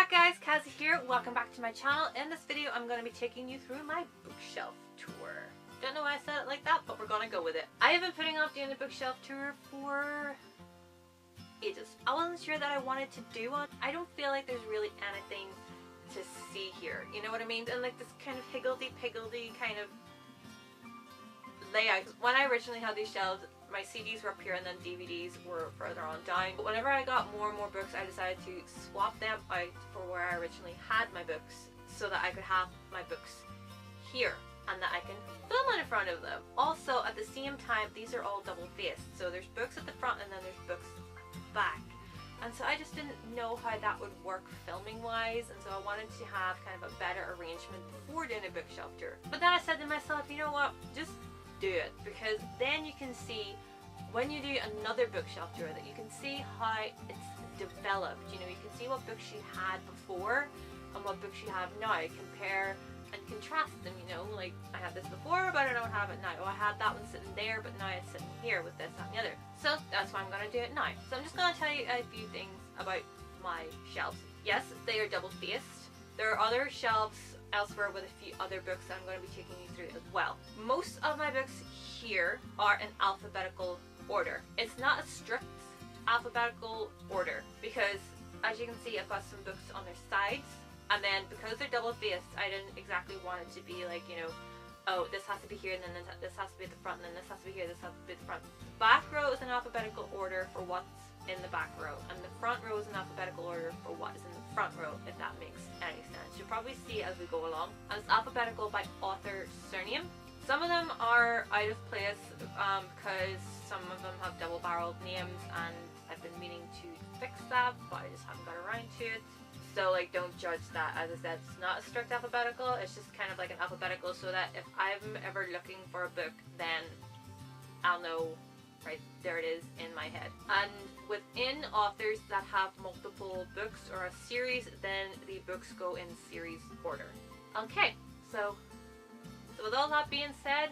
back guys, Kazzy here. Welcome back to my channel. In this video I'm going to be taking you through my bookshelf tour. Don't know why I said it like that, but we're going to go with it. I have been putting off doing the bookshelf tour for ages. I wasn't sure that I wanted to do one. I don't feel like there's really anything to see here. You know what I mean? And like this kind of higgledy-piggledy kind of layout. When I originally had these shelves, my CDs were up here and then DVDs were further on down. But whenever I got more and more books, I decided to swap them out for where I originally had my books so that I could have my books here and that I can film in front of them. Also, at the same time, these are all double-faced. So there's books at the front and then there's books at the back. And so I just didn't know how that would work filming-wise, and so I wanted to have kind of a better arrangement before doing a bookshelf tour. But then I said to myself, you know what, just do it, because then you can see when you do another bookshelf tour that you can see how it's developed. You know, you can see what books you had before and what books you have now. Compare and contrast them, you know, like I had this before but I don't have it now. Oh, I had that one sitting there but now it's sitting here with this, that and the other. So that's why I'm going to do it now. So I'm just going to tell you a few things about my shelves. Yes, they are double-faced. There are other shelves elsewhere with a few other books that I'm going to be taking you through as well. Most of my books here are in alphabetical order. It's not a strict alphabetical order because, as you can see, I've got some books on their sides, and then because they're double-faced, I didn't exactly want it to be like, you know, oh, this has to be here, and then this has to be at the front, and then this has to be here, this has to be at the front. The back row is in alphabetical order for what's in the back row, and the front row is in alphabetical order for what is in the front row, if that makes any sense. You'll probably see as we go along. And it's alphabetical by author surname. Some of them are out of place because some of them have double-barreled names, and I've been meaning to fix that, but I just haven't got around to it. So like, don't judge that. As I said, it's not a strict alphabetical, it's just kind of like an alphabetical so that if I'm ever looking for a book, then I'll know, right, there it is in my head. And within authors that have multiple books or a series, then the books go in series order. Okay, so with all that being said,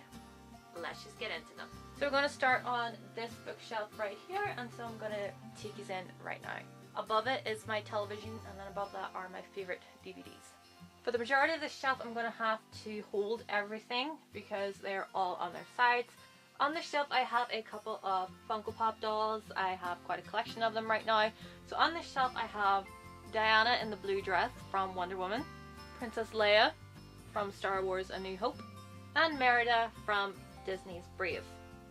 let's just get into them. So we're going to start on this bookshelf right here, and so I'm going to take you in right now. Above it is my television, and then above that are my favourite DVDs. For the majority of this shelf, I'm going to have to hold everything because they're all on their sides. On this shelf, I have a couple of Funko Pop dolls. I have quite a collection of them right now. So on this shelf, I have Diana in the blue dress from Wonder Woman, Princess Leia from Star Wars A New Hope, and Merida from Disney's Brave.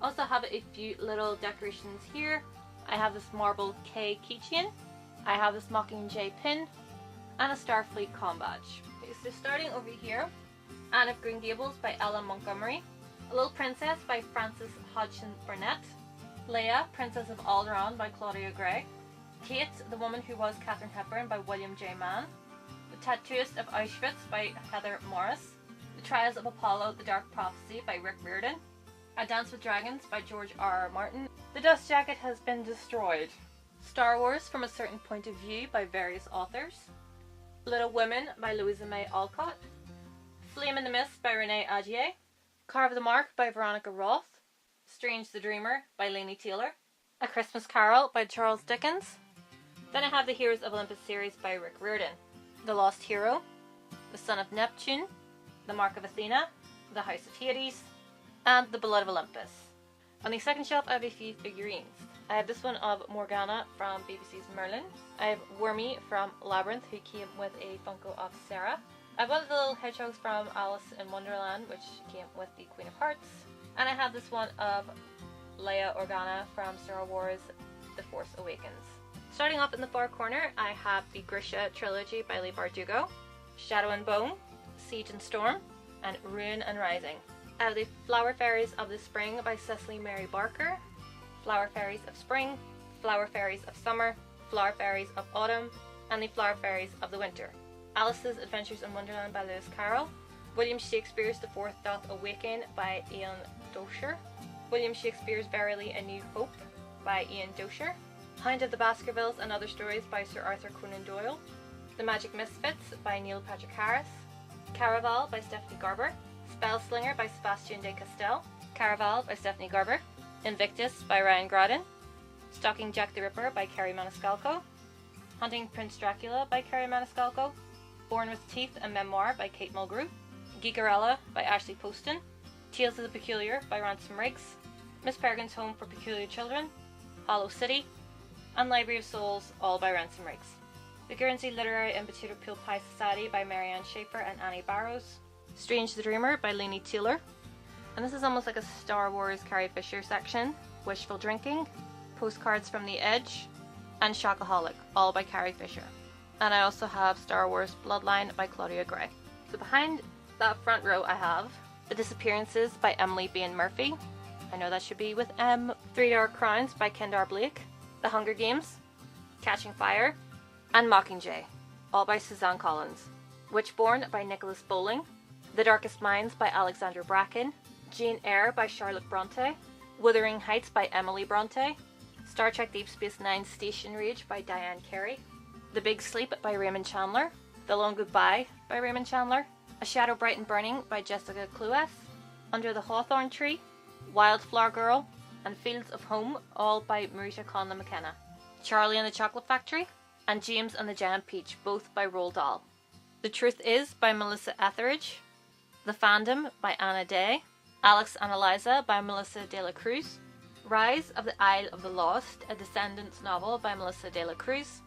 Also have a few little decorations here. I have this Marble K keychain. I have this Mockingjay pin and a Starfleet comm badge. Okay, so starting over here, Anne of Green Gables by Ella Montgomery, A Little Princess by Frances Hodgson Burnett, Leia, Princess of Alderaan by Claudia Gray, Kate, the Woman Who Was Katharine Hepburn by William J. Mann, The Tattooist of Auschwitz by Heather Morris, The Trials of Apollo, The Dark Prophecy by Rick Riordan, A Dance with Dragons by George R.R. Martin, The Dust Jacket Has Been Destroyed, Star Wars From a Certain Point of View by various authors, Little Women by Louisa May Alcott, Flame in the Mist by Renee Agier, Carve the Mark by Veronica Roth, Strange the Dreamer by Laini Taylor, A Christmas Carol by Charles Dickens. Then I have the Heroes of Olympus series by Rick Riordan, The Lost Hero, The Son of Neptune, The Mark of Athena, The House of Hades, and The Blood of Olympus. On the second shelf I have a few figurines. I have this one of Morgana from BBC's Merlin. I have Wormy from Labyrinth, who came with a Funko of Sarah. I've got the little hedgehogs from Alice in Wonderland, which came with the Queen of Hearts. And I have this one of Leia Organa from Star Wars The Force Awakens. Starting off in the far corner, I have the Grisha trilogy by Leigh Bardugo, Shadow and Bone, Siege and Storm, and Ruin and Rising. I have the Flower Fairies of the Spring by Cecily Mary Barker, Flower Fairies of Spring, Flower Fairies of Summer, Flower Fairies of Autumn, and the Flower Fairies of the Winter. Alice's Adventures in Wonderland by Lewis Carroll, William Shakespeare's The Fourth Doth Awaken by Ian Doescher, William Shakespeare's Verily A New Hope by Ian Doescher, Hound of the Baskervilles and Other Stories by Sir Arthur Conan Doyle, The Magic Misfits by Neil Patrick Harris, Caraval by Stephanie Garber, Spellslinger by Sebastian de Castell, Caraval by Stephanie Garber, Invictus by Ryan Graden, Stalking Jack the Ripper by Kerry Maniscalco, Hunting Prince Dracula by Kerry Maniscalco, Born with Teeth, a memoir by Kate Mulgrew, Geekerella by Ashley Poston, Tales of the Peculiar by Ransom Riggs, Miss Peregrine's Home for Peculiar Children, Hollow City, and Library of Souls, all by Ransom Riggs. The Guernsey Literary and Potato Peel Pie Society by Marianne Schaefer and Annie Barrows, Strange the Dreamer by Lainey Taylor, and this is almost like a Star Wars Carrie Fisher section, Wishful Drinking, Postcards from the Edge, and Shockaholic, all by Carrie Fisher. And I also have Star Wars Bloodline by Claudia Gray. So behind that front row I have The Disappearances by Emily Bain Murphy. I know that should be with M. Three Dark Crowns by Kendar Blake. The Hunger Games, Catching Fire, and Mockingjay, all by Suzanne Collins. Witchborn by Nicholas Bowling. The Darkest Minds by Alexandra Bracken. Jane Eyre by Charlotte Bronte. Wuthering Heights by Emily Bronte. Star Trek Deep Space Nine Station Rage by Diane Carey. The Big Sleep by Raymond Chandler. The Long Goodbye by Raymond Chandler. A Shadow Bright and Burning by Jessica Cluess. Under the Hawthorn Tree, Wildflower Girl, and Fields of Home, all by Marisha Conlon McKenna. Charlie and the Chocolate Factory, and James and the Giant Peach, both by Roald Dahl. The Truth Is by Melissa Etheridge. The Fandom by Anna Day. Alex and Eliza by Melissa De La Cruz. Rise of the Isle of the Lost, a Descendants novel by Melissa De La Cruz.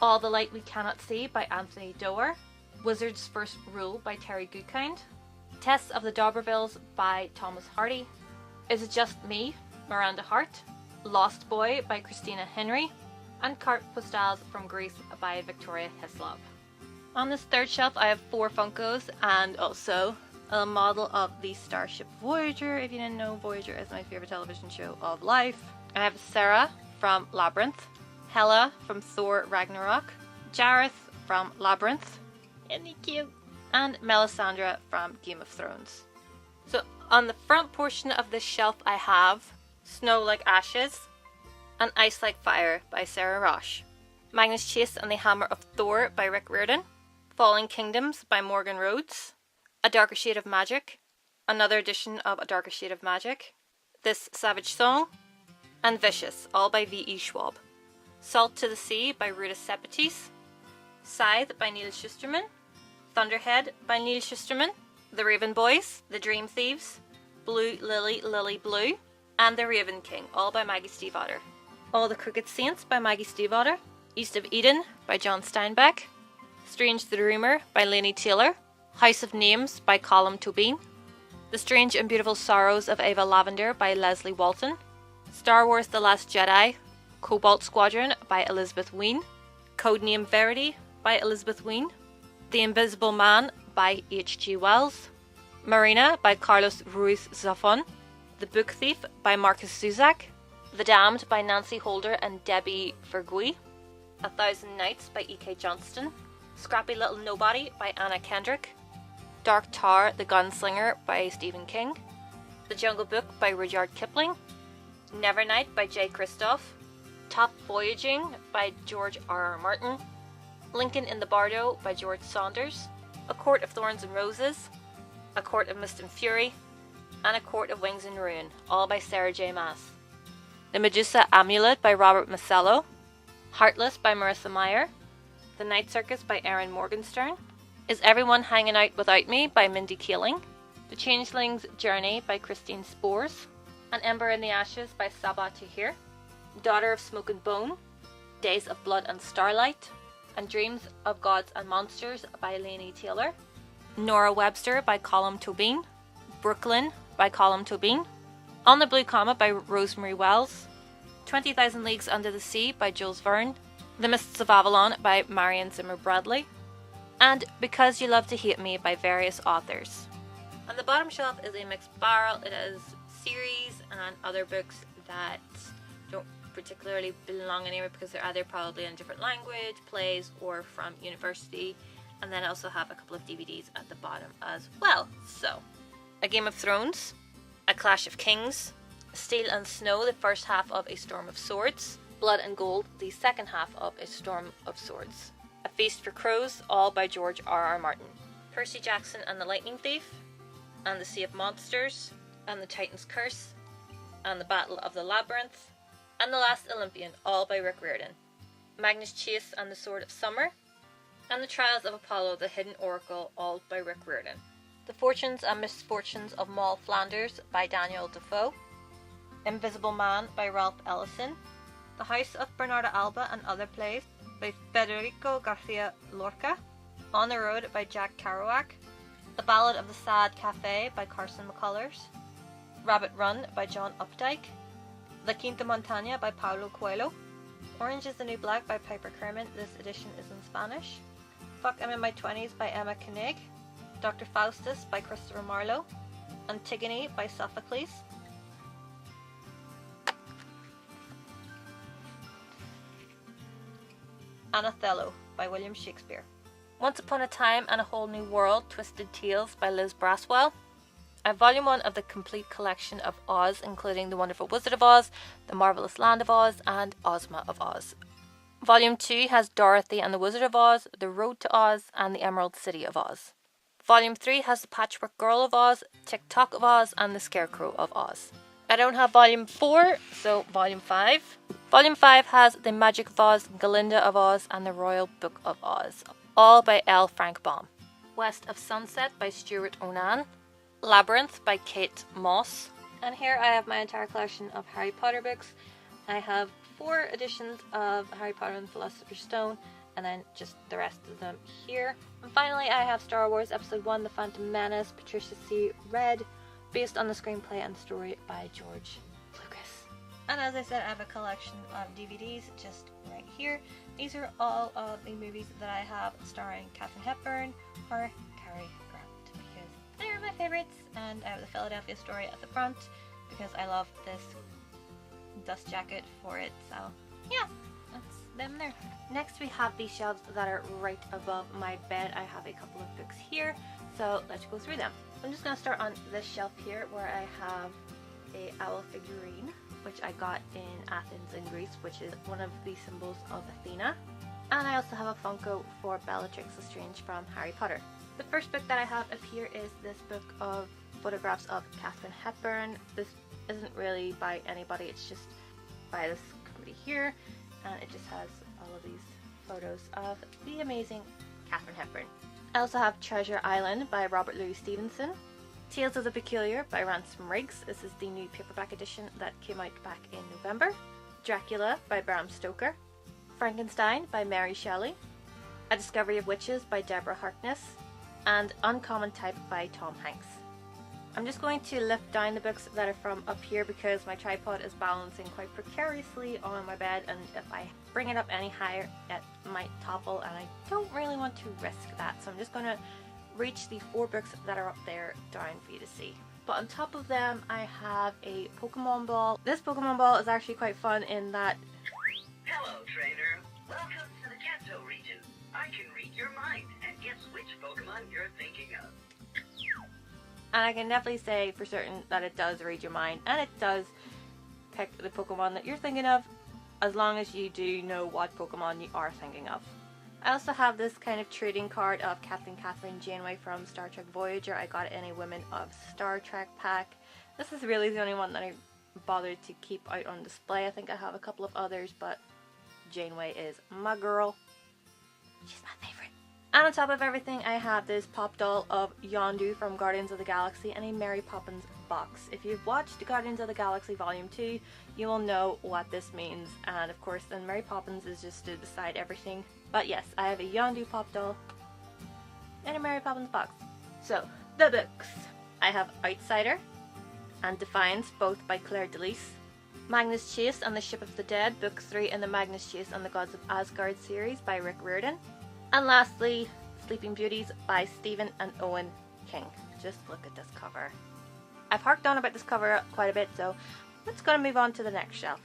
All the Light We Cannot See by Anthony Doerr. Wizard's First Rule by Terry Goodkind. Tests of the D'Aubervilles by Thomas Hardy. Is It Just Me? Miranda Hart. Lost Boy by Christina Henry. And Carte Postales from Greece by Victoria Hislop. On this third shelf I have 4 Funkos and also a model of the Starship Voyager. If you didn't know, Voyager is my favourite television show of life. I have Sarah from Labyrinth, Hela from Thor Ragnarok, Jareth from Labyrinth, isn't he cute? And Melisandre from Game of Thrones. So on the front portion of this shelf I have Snow Like Ashes and Ice Like Fire by Sarah Roche, Magnus Chase and the Hammer of Thor by Rick Riordan, Falling Kingdoms by Morgan Rhodes, A Darker Shade of Magic, another edition of A Darker Shade of Magic, This Savage Song, and Vicious, all by V.E. Schwab. Salt to the Sea by Ruta Sepetys, Scythe by Neil Shusterman, Thunderhead by Neil Shusterman, The Raven Boys, The Dream Thieves, Blue Lily, Lily Blue, and The Raven King, all by Maggie Stiefvater. All the Crooked Saints by Maggie Stiefvater, East of Eden by John Steinbeck, Strange the Dreamer by Lainey Taylor, House of Names by Colm Tóibín, The Strange and Beautiful Sorrows of Ava Lavender by Leslie Walton, Star Wars The Last Jedi, Cobalt Squadron by Elizabeth Wein, Codename Verity by Elizabeth Wein, The Invisible Man by H.G. Wells, Marina by Carlos Ruiz Zafón, The Book Thief by Marcus Zusak, The Damned by Nancy Holder and Debbie Fergui, 1,000 Nights by E.K. Johnston, Scrappy Little Nobody by Anna Kendrick, Dark Tower the Gunslinger by Stephen King, The Jungle Book by Rudyard Kipling, Nevernight by J. Kristoff, Top Voyaging by George R.R. Martin, Lincoln in the Bardo by George Saunders, A Court of Thorns and Roses, A Court of Mist and Fury, and A Court of Wings and Ruin, all by Sarah J. Maas. The Medusa Amulet by Robert Masello, Heartless by Marissa Meyer, The Night Circus by Erin Morgenstern, Is Everyone Hanging Out Without Me by Mindy Kaling, The Changeling's Journey by Christine Spores, An Ember in the Ashes by Sabaa Tahir, Daughter of Smoke and Bone, Days of Blood and Starlight, and Dreams of Gods and Monsters by Lainey Taylor, Nora Webster by Colm Tóibín, Brooklyn by Colm Tóibín, On the Blue Comet by Rosemary Wells, 20,000 Leagues Under the Sea by Jules Verne, The Mists of Avalon by Marion Zimmer Bradley, and Because You Love to Hate Me by various authors. On the bottom shelf is a mixed barrel. It has series and other books that don't particularly belong anywhere because they're either probably in a different language, plays, or from university. And then I also have a couple of DVDs at the bottom as well. So, A Game of Thrones, A Clash of Kings, Steel and Snow, the first half of A Storm of Swords, Blood and Gold, the second half of A Storm of Swords, A Feast for Crows, all by George R.R. Martin, Percy Jackson and the Lightning Thief, and the Sea of Monsters, and the Titan's Curse, and the Battle of the Labyrinth, and The Last Olympian, all by Rick Riordan. Magnus Chase and the Sword of Summer, and The Trials of Apollo, the Hidden Oracle, all by Rick Riordan. The Fortunes and Misfortunes of Moll Flanders by Daniel Defoe, Invisible Man by Ralph Ellison, The House of Bernarda Alba and Other Plays by Federico Garcia Lorca, On the Road by Jack Kerouac, The Ballad of the Sad Cafe by Carson McCullers, Rabbit Run by John Updike, La Quinta Montaña by Paulo Coelho, Orange is the New Black by Piper Kerman, this edition is in Spanish, Fuck I'm in My 20s by Emma Koenig, Dr. Faustus by Christopher Marlowe, Antigone by Sophocles, and Othello by William Shakespeare. Once Upon a Time and a Whole New World, Twisted Tales by Liz Braswell. I have volume 1 of the complete collection of Oz, including The Wonderful Wizard of Oz, The Marvelous Land of Oz, and Ozma of Oz. Volume 2 has Dorothy and the Wizard of Oz, The Road to Oz, and The Emerald City of Oz. Volume 3 has The Patchwork Girl of Oz, Tick-Tock of Oz, and The Scarecrow of Oz. I don't have Volume 4, so Volume 5. Volume 5 has The Magic of Oz, Galinda of Oz, and The Royal Book of Oz, all by L. Frank Baum. West of Sunset by Stuart Onan. Labyrinth by Kate Moss. And here I have my entire collection of Harry Potter books. I have 4 editions of Harry Potter and the Philosopher's Stone, and then just the rest of them here. And finally I have Star Wars Episode 1, The Phantom Menace, Patricia C. Read, based on the screenplay and story by George Lucas. And as I said, I have a collection of DVDs just right here. These are all of the movies that I have starring Katharine Hepburn or Cary Grant, because they're my favorites. And I have the Philadelphia Story at the front because I love this dust jacket for it, so yeah, that's them there. Next we have these shelves that are right above my bed. I have a couple of books here, so let's go through them. I'm just going to start on this shelf here where I have a owl figurine, which I got in Athens in Greece, which is one of the symbols of Athena. And I also have a Funko for Bellatrix Lestrange from Harry Potter. The first book that I have up here is this book of photographs of Katharine Hepburn. This isn't really by anybody, it's just by this company here, and it just has all of these photos of the amazing Katharine Hepburn. I also have Treasure Island by Robert Louis Stevenson, Tales of the Peculiar by Ransom Riggs. This is the new paperback edition that came out back in November. Dracula by Bram Stoker, Frankenstein by Mary Shelley, A Discovery of Witches by Deborah Harkness, and Uncommon Type by Tom Hanks. I'm just going to lift down the books that are from up here because my tripod is balancing quite precariously on my bed, and if I bring it up any higher it might topple, and I don't really want to risk that, so I'm just going to reach the 4 books that are up there down for you to see. But on top of them I have a Pokemon ball. This Pokemon ball is actually quite fun in that... Hello trainer, welcome to the Kanto region. I can read your mind and guess which Pokemon you're thinking of. And I can definitely say for certain that it does read your mind, and it does pick the Pokemon that you're thinking of, as long as you do know what Pokemon you are thinking of. I also have this kind of trading card of Captain Catherine Janeway from Star Trek Voyager. I got it in a Women of Star Trek pack. This is really the only one that I bothered to keep out on display. I think I have a couple of others, but Janeway is my girl. She's my favorite. And on top of everything, I have this pop doll of Yondu from Guardians of the Galaxy and a Mary Poppins box. If you've watched Guardians of the Galaxy Volume 2, you will know what this means. And of course, then Mary Poppins is just to decide everything. But yes, I have a Yondu pop doll and a Mary Poppins box. So, the books. I have Outsider and Defiance, both by Claire Delis. Magnus Chase and the Ship of the Dead, Book 3 in the Magnus Chase and the Gods of Asgard series by Rick Riordan. And lastly, Sleeping Beauties by Stephen and Owen King. Just look at this cover. I've harked on about this cover quite a bit, so let's go and move on to the next shelf.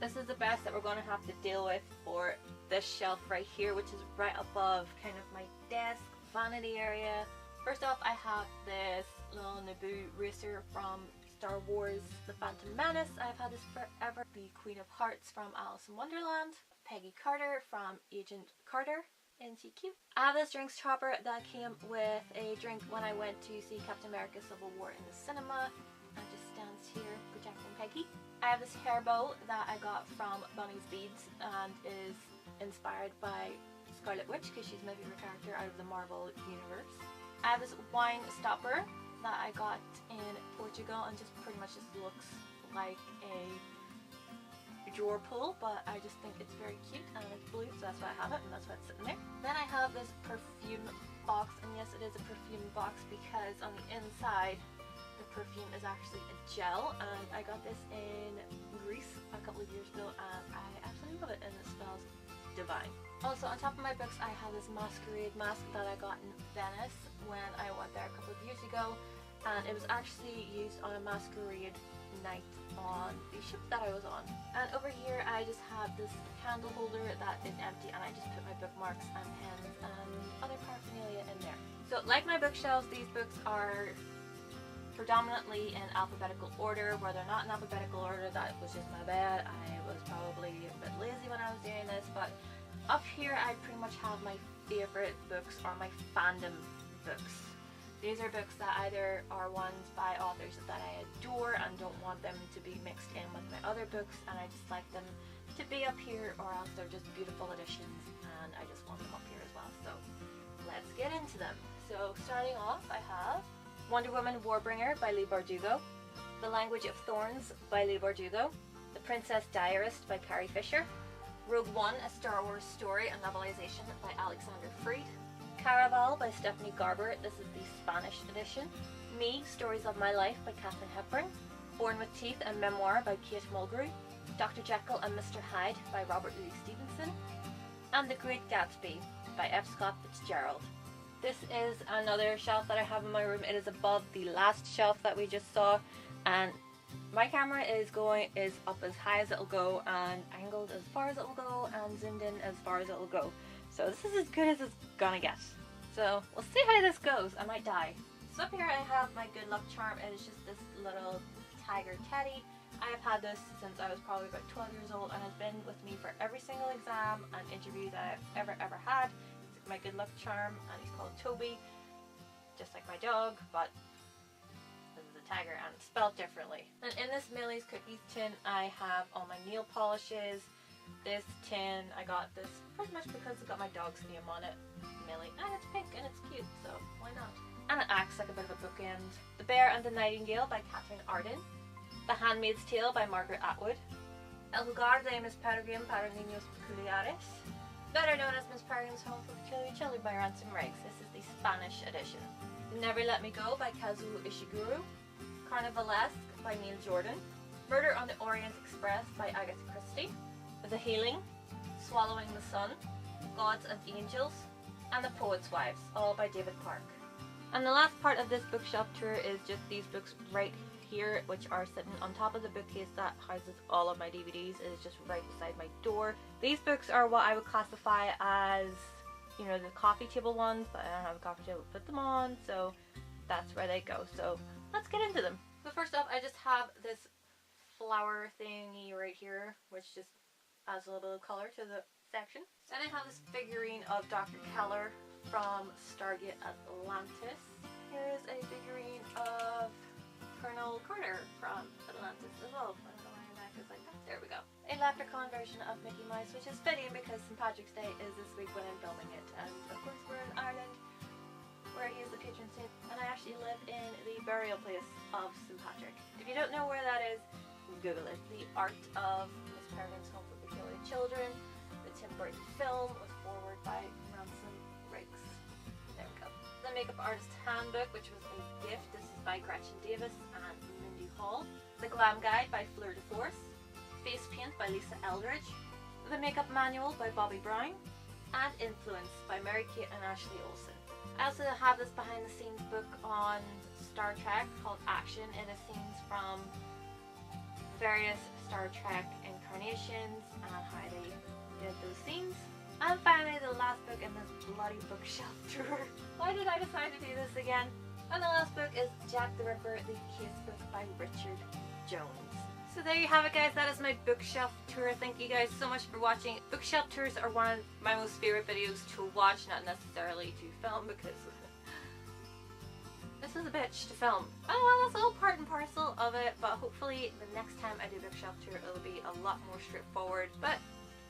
This is the best that we're going to have to deal with for this shelf right here, which is right above kind of my desk, vanity area. First off, I have this little Naboo racer from Star Wars The Phantom Menace. I've had this forever. The Queen of Hearts from Alice in Wonderland. Peggy Carter from Agent Carter. Isn't she cute? I have this drinks topper that came with a drink when I went to see Captain America Civil War in the cinema, and just stands here projecting Peggy. I have this hair bow that I got from Bunny's Beads and is inspired by Scarlet Witch because she's my favorite character out of the Marvel universe. I have this wine stopper that I got in Portugal and just pretty much just looks like a drawer pull, but I just think it's very cute and it's blue, so that's why I have it and that's why it's sitting there. Then I have this perfume box, and yes, it is a perfume box because on the inside the perfume is actually a gel, and I got this in Greece a couple of years ago and I absolutely love it and it smells divine. Also, on top of my books, I have this masquerade mask that I got in Venice when I went there a couple of years ago, and it was actually used on a masquerade night on the ship that I was on. And over here I just have this candle holder that is empty, and I just put my bookmarks and pens and other paraphernalia in there. So like my bookshelves, these books are predominantly in alphabetical order. Where they're not in alphabetical order, that was just my bad. I was probably a bit lazy when I was doing this, but up here I pretty much have my favorite books or my fandom books. These are books that either are ones by authors that I adore and don't want them to be mixed in with my other books, and I just like them to be up here, or else they're just beautiful editions and I just want them up here as well. So let's get into them. So starting off, I have Wonder Woman Warbringer by Leigh Bardugo, The Language of Thorns by Leigh Bardugo, The Princess Diarist by Carrie Fisher, Rogue One, a Star Wars story and novelization by Alexander Freed, Caraval by Stephanie Garber, this is the Spanish edition, Me, Stories of My Life by Katharine Hepburn, Born with Teeth, a memoir by Kate Mulgrew, Dr. Jekyll and Mr. Hyde by Robert Louis Stevenson, and The Great Gatsby by F. Scott Fitzgerald. This is another shelf that I have in my room. It is above the last shelf that we just saw, and my camera is up as high as it'll go and angled as far as it'll go and zoomed in as far as it'll go. So this is as good as it's gonna get. So we'll see how this goes. I might die. So up here I have my good luck charm. It is just this little tiger teddy. I have had this since I was probably about 12 years old and has been with me for every single exam and interview that I've ever had. It's my good luck charm, and he's called Toby, just like my dog, but this is a tiger and it's spelled differently. And in this Millie's Cookies tin I have all my nail polishes. This tin, I got this pretty much because it's got my dog's name on it, Millie, and it's pink and it's cute, so why not? And it acts like a bit of a bookend. The Bear and the Nightingale by Catherine Arden, The Handmaid's Tale by Margaret Atwood, El Lugar de Miss Peregrine para Niños Peculiares, better known as Miss Peregrine's Home for Peculiar Children by Ransom Riggs. This is the Spanish edition. Never Let Me Go by Kazuo Ishiguro, Carnivalesque by Neil Jordan, Murder on the Orient Express by Agatha Christie, The Healing, Swallowing the Sun, Gods and Angels, and The Poet's Wives, all by David Park. And the last part of this bookshelf tour is just these books right here, which are sitting on top of the bookcase that houses all of my DVDs. It is just right beside my door. These books are what I would classify as, you know, the coffee table ones, but I don't have a coffee table to put them on, so that's where they go. So let's get into them. So first off, I just have this flower thingy right here, which just adds a little bit of color to the section. Then I have this figurine of Dr. Keller from Stargate Atlantis. Here is a figurine of Colonel Carter from Atlantis as well. I don't know why her neck is like that. There we go. A leprechaun version of Mickey Mouse, which is fitting because St. Patrick's Day is this week when I'm filming it, and of course we're in Ireland where he is the patron saint, and I actually live in the burial place of St. Patrick. If you don't know where that is, Google it. The art of Miss Peregrine's Home for Peculiar Children, the Tim Burton film, was forward by Ransom Riggs. There we go. The Makeup Artist Handbook, which was a gift. This is by Gretchen Davis and Mindy Hall. The Glam Guide by Fleur de Force. Face Paint by Lisa Eldridge. The Makeup Manual by Bobby Brown. And Influence by Mary Kate and Ashley Olsen. I also have this behind the scenes book on Star Trek called Action. It is scenes from various Star Trek incarnations and how they did those scenes. And finally, the last book in this bloody bookshelf drawer. Why did I decide to do this again? And the last book is Jack the Ripper, the case book by Richard Jones. So there you have it, guys. That is my bookshelf tour. Thank you guys so much for watching. Bookshelf tours are one of my most favorite videos to watch, not necessarily to film, because this is a bitch to film. Oh well, that's all part and parcel of it, but hopefully the next time I do bookshelf tour it'll be a lot more straightforward. But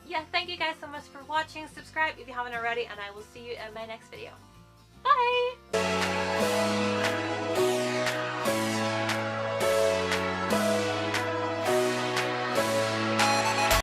yeah, thank you guys so much for watching. Subscribe if you haven't already, and I will see you in my next video. Bye!